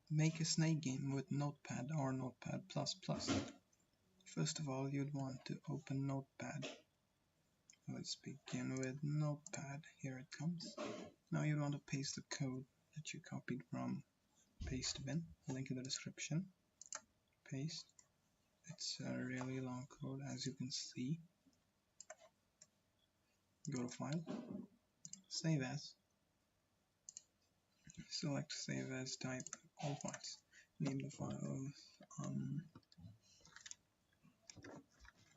make a snake game with Notepad or Notepad++. First of all, you'd want to open Notepad. Let's begin with Notepad. Here it comes. Now you want to paste the code that you copied from paste bin. Link in the description. Paste. It's a really long code, as you can see. Go to File. Save as. Select Save as. Type all files. Name the file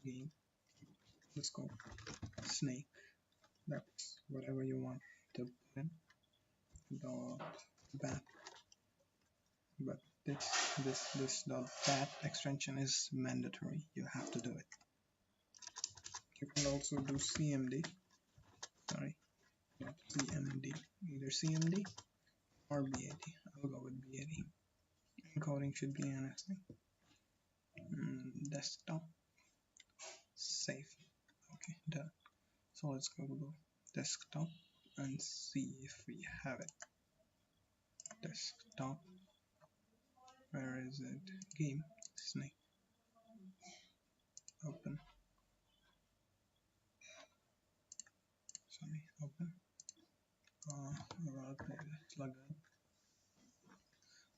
game. Let's go snake. That's whatever you want to put in. .bat. But this .bat extension is mandatory. You have to do it. You can also do CMD. Sorry, not CMD. Either CMD or BAD. I'll go with BAD. Encoding should be anything. Desktop. Save. Okay, done. So let's go to desktop and see if we have it. Desktop. Where is it? Game. Snake. Open. Sorry, open. Plug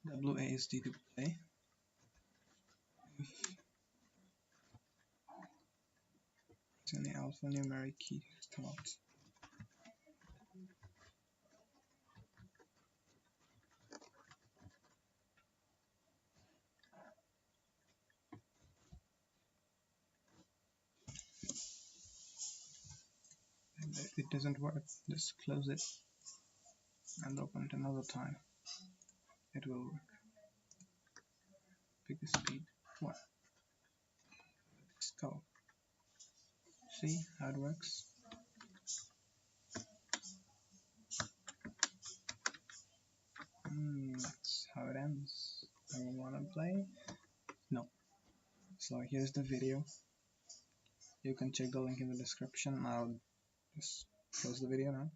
in. WASD to play. If any alphanumeric key come out. And if it doesn't work, just close it and open it another time. It will work. Pick the speed. 1. Let's go. See how it works? That's how it ends. I want to play? No. So here's the video. You can check the link in the description. I'll just close the video now.